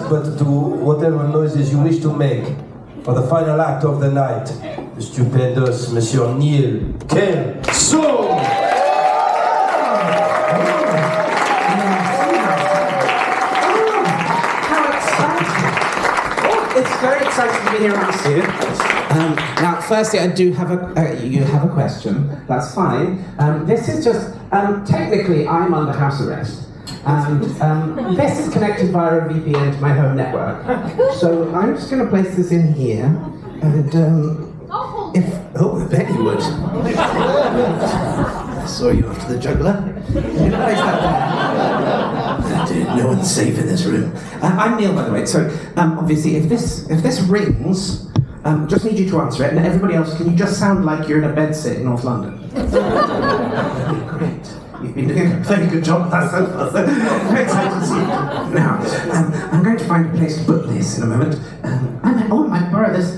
but to whatever noises you wish to make for the final act of the night. The stupendous Monsieur Neil Kelso! It's very exciting to be here with you. Now, firstly, I do have you have a question. That's fine. This is just technically I'm under house arrest, and this is connected via a VPN to my home network. So I'm just going to place this in here, and I bet you would. I saw you after the juggler. Place that there. Dude, no one's safe in this room. I'm Neil, by the way. So obviously, if this rings, just need you to answer it, and everybody else, can you just sound like you're in a bedsit in North London? Great. You've been doing a very good job. That's so far. Very excited to see you. Now, I'm going to find a place to put this in a moment. I might borrow this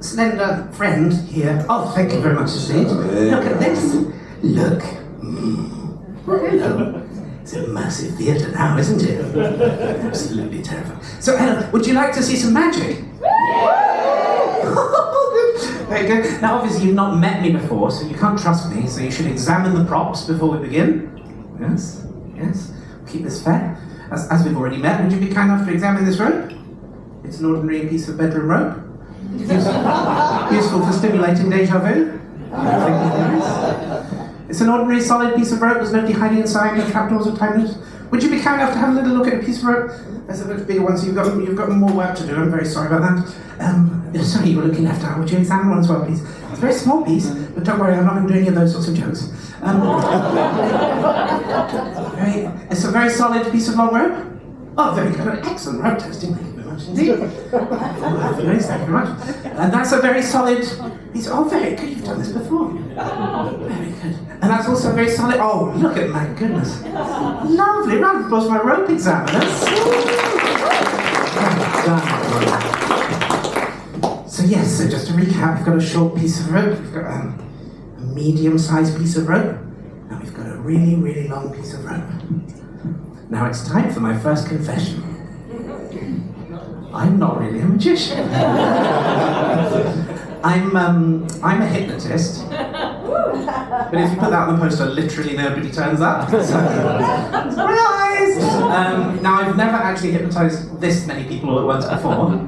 slender friend here. Oh, thank you very much indeed. Look at this. Look. Hello. It's a massive theatre now, isn't it? Absolutely terrifying. So, Ella, would you like to see some magic? Very good. Now, obviously, you've not met me before, so you can't trust me, so you should examine the props before we begin. Yes, yes. Keep this fair. As we've already met, would you be kind enough to examine this rope? It's an ordinary piece of bedroom rope. Useful for stimulating deja vu. It's an ordinary solid piece of rope. There's nobody hiding inside, no trapdoors or time loops. Would you be kind enough to have a little look at a piece of rope? There's a bit bigger one, so you've got more work to do. I'm very sorry about that. Sorry, you were looking left out. Would you examine one as well, please? It's a very small piece, but don't worry, I'm not going to do any of those sorts of jokes. It's a very solid piece of long rope. Oh, very good. Excellent rope testing. Thank you very much indeed. Thank you very much. And that's a very solid piece. Oh, very good. You've done this before. Very good. And that's also very solid. Oh, look at my goodness. Lovely. Round of applause for my rope examiners. So yes, so just to recap, we've got a short piece of rope, we've got a medium-sized piece of rope, and we've got a really, really long piece of rope. Now it's time for my first confession. I'm not really a magician. I'm a hypnotist. But if you put that on the poster, literally nobody turns up. So, surprise! Now I've never actually hypnotized this many people all at once before,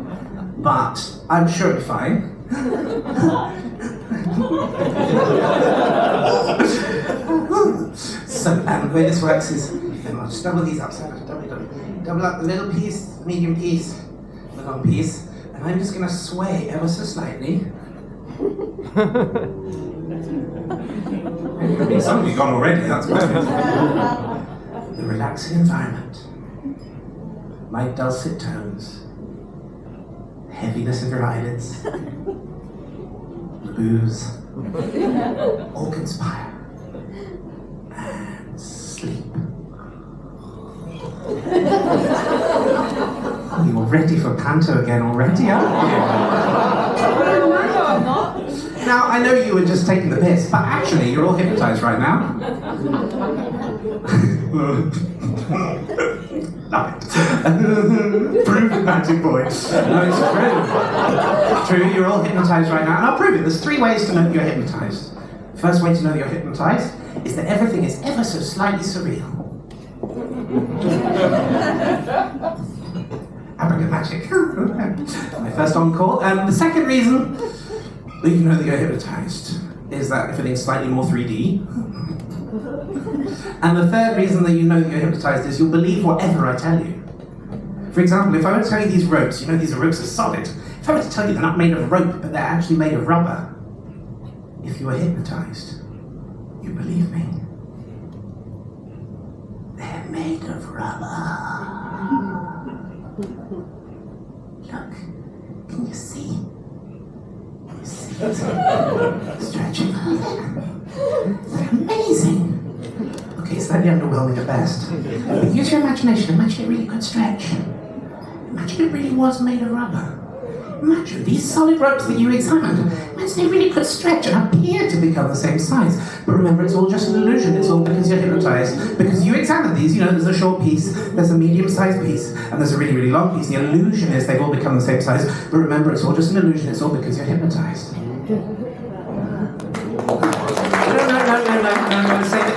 but I'm sure it'll be fine. So the way this works is, I'll just double these up. So double up the little piece, the medium piece, the long piece, and I'm just going to sway ever so slightly. Some of you gone already, that's perfect. The relaxing environment, my dulcet tones, heaviness of your eyelids, the booze, all conspire, and sleep. You're ready for panto again already, aren't you? No, I'm not. Now, I know you were just taking the piss, but actually, you're all hypnotized right now. Love it. Prove it, magic boy. No, it's true. It's true, you're all hypnotized right now. And I'll prove it. There's 3 ways to know that you're hypnotized. First way to know that you're hypnotized is that everything is ever so slightly surreal. Abracadabra magic. My first encore. The second reason that you know that you're hypnotized is that everything's slightly more 3D. And the third reason that you know that you're hypnotized is you'll believe whatever I tell you. For example, if I were to tell you these ropes, you know these ropes are solid. If I were to tell you they're not made of rope, but they're actually made of rubber, if you were hypnotized, you believe me. They're made of rubber. Look, can you see? Can you see it? Stretching. They're amazing. Okay, slightly underwhelming at best. But use your imagination. Imagine it really could stretch. Imagine it really was made of rubber. Imagine these solid ropes that you examined. sometimes they really could stretch and appear to become the same size. But remember, it's all just an illusion. It's all because you're hypnotized. Because you examine these, you know, there's a short piece, there's a medium-sized piece, and there's a really, really long piece. The illusion is they've all become the same size. But remember, it's all just an illusion. It's all because you're hypnotized. No, save it.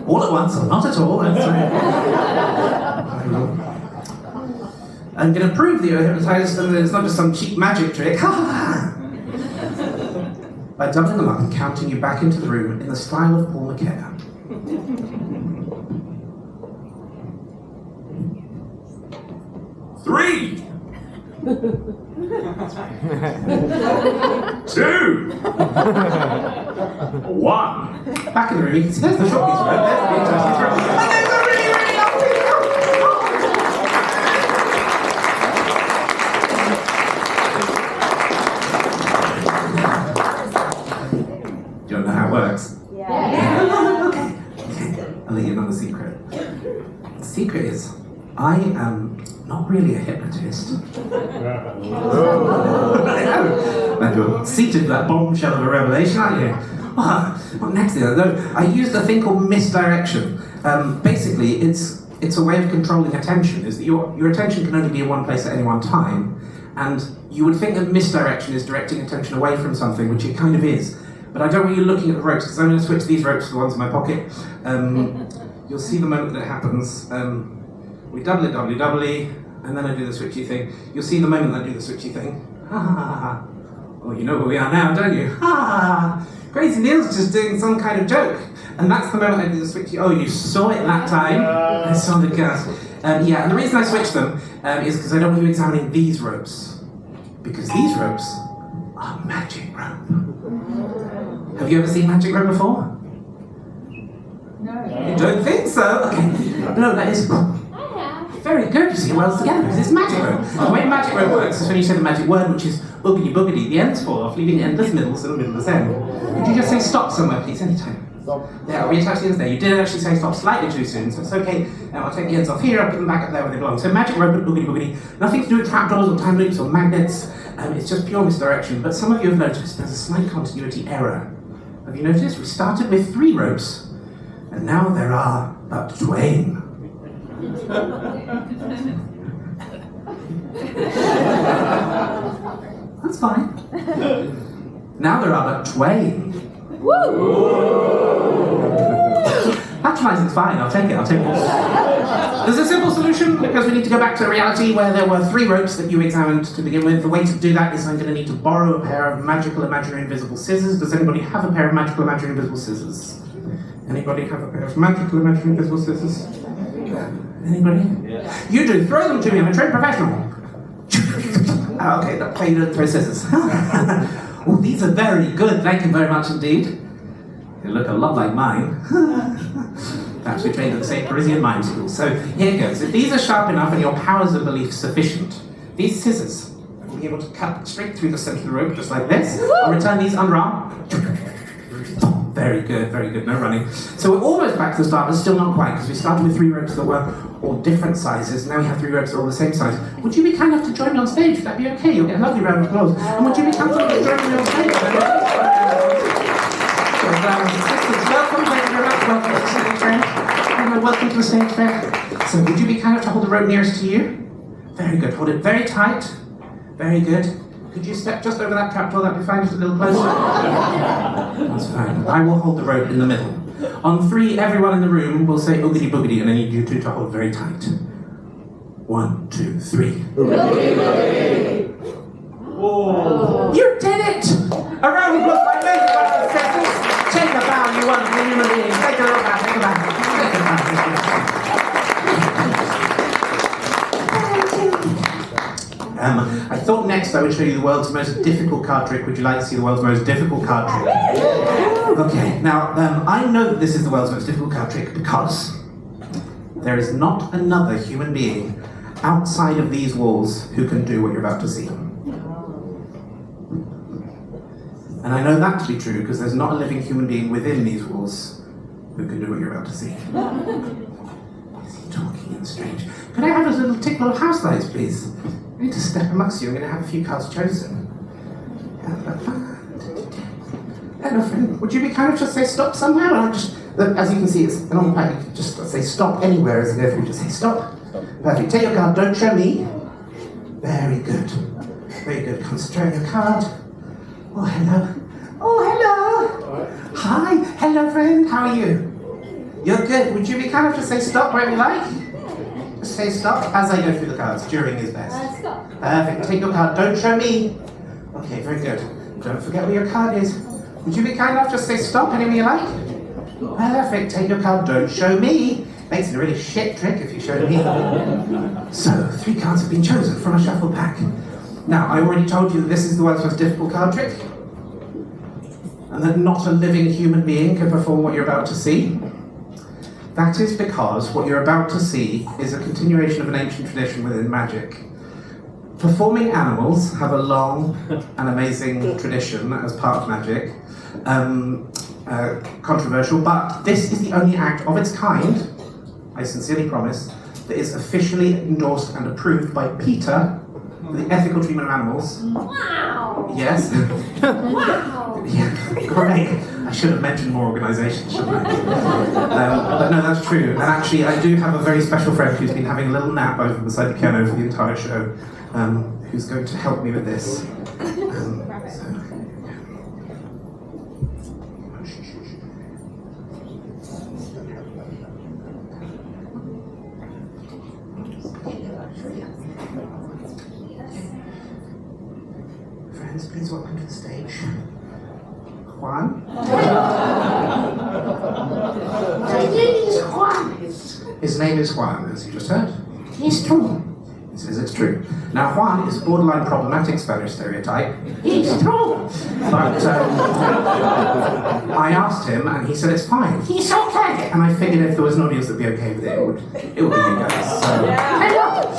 All at once, or not at all. I'm going to prove that you're hypnotized and that it's not just some cheap magic trick. By doubling them up and counting you back into the room in the style of Paul McKenna. 3, 2, 1. Back in the room, you can see there's the short piece, right? There's the interesting throw. And there's a really, really long piece. Do you know how it works? Yeah. Okay. I'll let you know the secret. The secret is, I am not really a hypnotist. And you're seated with that bombshell of a revelation, aren't you? What next thing? I used a thing called misdirection. Basically, it's a way of controlling attention. Is that your attention can only be in one place at any one time, and you would think that misdirection is directing attention away from something, which it kind of is. But I don't want you looking at the ropes, because I'm going to switch these ropes to the ones in my pocket. You'll see the moment that it happens. We double it, and then I do the switchy thing. You'll see the moment I do the switchy thing. Oh, you know where we are now, don't you? Crazy Neil's just doing some kind of joke. And that's the moment I do the switchy. Oh, you saw it that time? I saw the gas. Yeah, and the reason I switched them is because I don't want you examining these ropes. Because these ropes are magic rope. Have you ever seen magic rope before? No. You don't think so? Okay. No, that is very good. You see it well together because it's magic rope. The way magic rope works is when you say the magic word, which is boogity boogity, the ends fall off, leaving endless middles in the middle of the end. Could you just say stop somewhere, please, anytime? Stop. There, reattach the ends there. You did actually say stop slightly too soon, so it's okay. Now I'll take the ends off here, I'll put them back up there where they belong. So magic rope and boogity boogity, nothing to do with trapdoors or time loops or magnets. It's just pure misdirection. But some of you have noticed there's a slight continuity error. Have you noticed? We started with 3 ropes, and now there are but twain. That's fine. Now there are but twain. Patronizing's fine, I'll take it. There's a simple solution, because we need to go back to reality where there were 3 ropes that you examined to begin with. The way to do that is I'm going to need to borrow a pair of magical, imaginary, invisible scissors. Does anybody have a pair of magical, imaginary, invisible scissors? Anybody have a pair of magical, imaginary, invisible scissors? Anybody? Yeah. You do. Throw them to me. I'm a trained professional. Okay, that's why you don't throw scissors. Oh, these are very good. Thank you very much indeed. They look a lot like mine. Perhaps we trained at the same Parisian mime school. So here goes. If these are sharp enough and your powers of belief sufficient, these scissors will be able to cut straight through the center of the rope, just like this. I'll return these unwrapped. Very good, no running. So we're almost back to the start, but still not quite, because we started with 3 ropes that were all different sizes. Now we have 3 ropes that are all the same size. Would you be kind enough to join me on stage? Would that be okay? You'll get a lovely round of applause. And would you be comfortable to join me on stage? Sisters, welcome, thank you very much. Welcome to the stage fair. Welcome to the stage fair. So would you be kind enough to hold the rope nearest to you? Very good, hold it very tight. Very good. Could you step just over that trapdoor? That'd be fine, just a little closer. That's fine. I will hold the rope in the middle. On 3, everyone in the room will say oogity boogity, and I need you 2 to hold very tight. 1, 2, 3. Oogity boogity. You did it! A round of applause by ladies and gentlemen. Take a bow, you wonderful human beings. Take a bow, take a bow. Take a bow. I thought next I would show you the world's most difficult card trick. Would you like to see the world's most difficult card trick? Okay, now I know that this is the world's most difficult card trick because there is not another human being outside of these walls who can do what you're about to see. And I know that to be true because there's not a living human being within these walls who can do what you're about to see. Is he talking in strange? Could I have a little tickle of house lights, please? I need to step amongst you. I'm going to have a few cards chosen. Hello, friend. Would you be kind of just say stop somewhere? And I'll just, as you can see, it's an on pack. You can just say stop anywhere as you go through. Just say stop. Perfect. Take your card. Don't show me. Very good. Very good. Concentrate on your card. Oh, hello. Oh, hello. Hi. Hello, friend. How are you? You're good. Would you be kind of just say stop wherever you like? Just say stop as I go through the cards. During is best. Stop. Perfect. Take your card. Don't show me. Okay, very good. Don't forget where your card is. Would you be kind enough just say stop anywhere you like? Perfect. Take your card. Don't show me. Makes it a really shit trick if you show me. So, 3 cards have been chosen from a shuffle pack. Now, I already told you that this is the world's most difficult card trick, and that not a living human being can perform what you're about to see. That is because what you're about to see is a continuation of an ancient tradition within magic. Performing animals have a long and amazing tradition as part of magic. Controversial, but this is the only act of its kind, I sincerely promise, that is officially endorsed and approved by PETA, the ethical treatment of animals. Wow! Yes. Wow! Yeah, great. I should have mentioned more organisations, shouldn't I? But no, that's true. And actually, I do have a very special friend who's been having a little nap over beside the piano for the entire show, who's going to help me with this. Friends, please welcome to the stage. Juan? My name is Juan. His name is Juan, as you just heard. It's true. He says it's true. Now, Juan is a borderline problematic Spanish stereotype, It's true. but I asked him and he said it's fine. It's okay. And I figured if there was an audience that'd be okay with it, it would be you guys. Hello.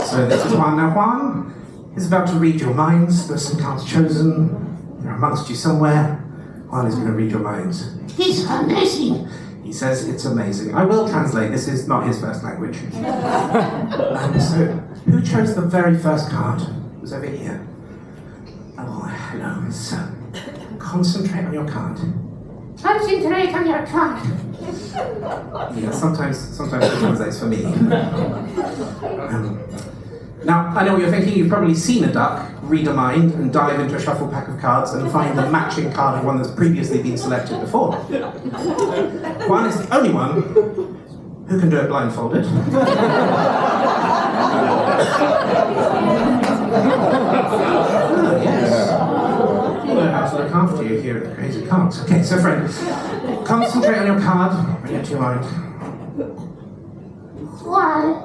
So this is Juan. Now, Juan is about to read your minds. There's some cards chosen. They're amongst you somewhere. Juan is going to read your minds. It's amazing. He says it's amazing. I will translate. This is not his first language. So, who chose the very first card? It was over here. Oh, hello. So, concentrate on your card. Concentrate on your card. Yeah, sometimes it translates for me. Now, I know what you're thinking. You've probably seen a duck read a mind and dive into a shuffle pack of cards and find the matching card of one that's previously been selected before. Juan is the only one who can do it blindfolded. Oh, yes. You know how to look after you here at the Crazy Coqs. Okay, so friend, concentrate on your card, bring it to your mind. One.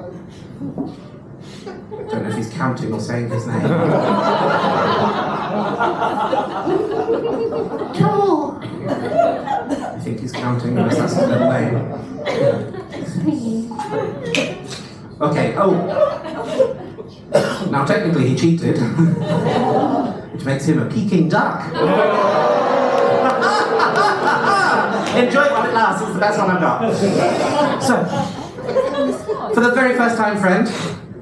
I don't know if he's counting or saying his name. 2. I think he's counting, unless that's his middle name. 3. Okay, oh. Now technically he cheated, which makes him a Peking duck. Enjoy it while it lasts, it's the best one I've got. So, for the very first time, friend,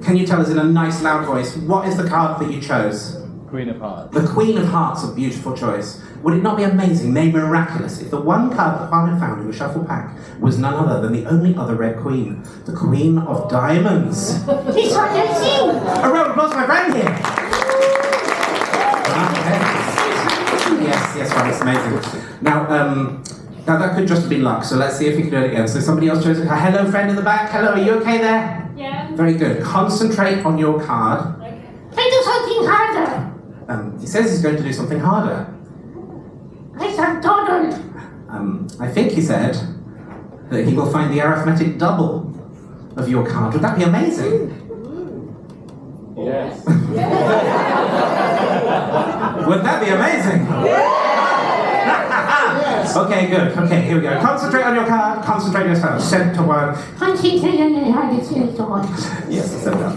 can you tell us in a nice loud voice, what is the card that you chose? Queen of Hearts. The Queen of Hearts, a beautiful choice. Would it not be amazing, maybe miraculous, if the one card that Juan had found in the shuffle pack was none other than the only other red queen, the Queen of Diamonds? It's amazing. A round of applause for my friend here! Okay. Yes, right, it's amazing. Now that could just have been luck, so let's see if we can do it again. So somebody else chose it. Hello, friend in the back. Hello, are you okay there? Yeah. Very good. Concentrate on your card. I do something harder. He says he's going to do something harder. I said Donald. I think he said that he will find the arithmetic double of your card. Would that be amazing? Yes. Would that be amazing? Okay, good. Okay, here we go. Concentrate on your card. Concentrate on your card. Center one. Concentrate on your hard to one. Yes, I said that.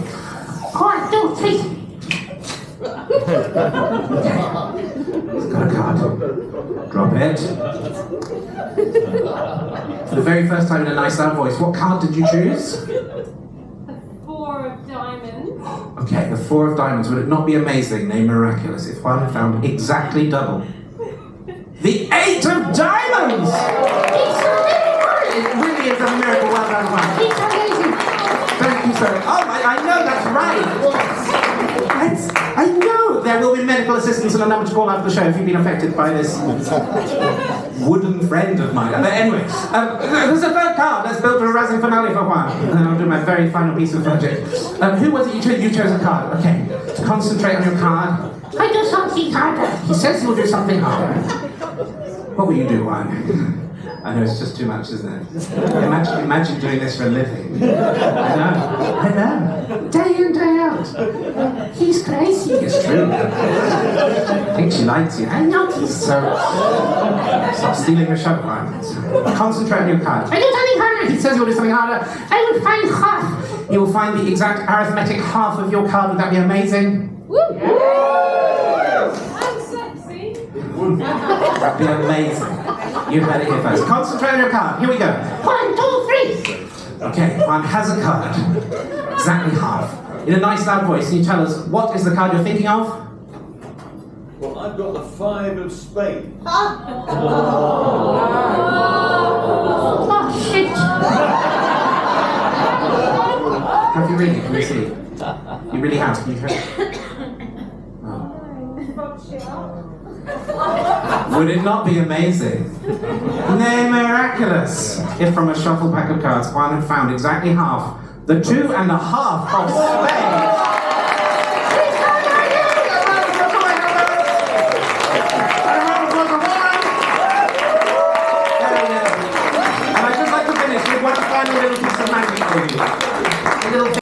1, 2, 3. He's got a card. Drop it. For the very first time in a nice loud voice, what card did you choose? 4 4 of diamonds. Okay, the 4 of diamonds. Would it not be amazing, nay miraculous, if one had found exactly double? The 8 of diamonds! It really is a miracle. Well done, Juan. It's amazing. Thank you, sir. Oh, I know, that's right. I know there will be medical assistance and a number to call after the show if you've been affected by this wooden friend of mine. But anyway, there's a third card. Let's build a rousing finale for Juan. And then I'll do my very final piece of magic. Who was it you chose? You chose a card. Okay. Concentrate on your card. I do something harder. He says he will do something harder. What will you do, Juan? I know it's just too much, isn't it? Imagine doing this for a living. I know. Day in, day out. He's crazy. It's true. I think she likes you. I noticed. So, stop stealing her show, Juan. Concentrate on your card. I do something harder. He says you'll do something harder. I will find half. You will find the exact arithmetic half of your card. Would that be amazing? Woo! I'm sexy. That'd be amazing. You heard it here first. Concentrate on your card. Here we go. 1, 2, 3. Okay, Juan has a card. Exactly half. In a nice loud voice, can you tell us what is the card you're thinking of? Well, I've got the 5 of spades. Oh, shit. Have you really? Can you see? You really have. Can you hear? Would it not be amazing? Nay, miraculous! If from a shuffle pack of cards, Juan had found exactly half, the 2 and a half of spades.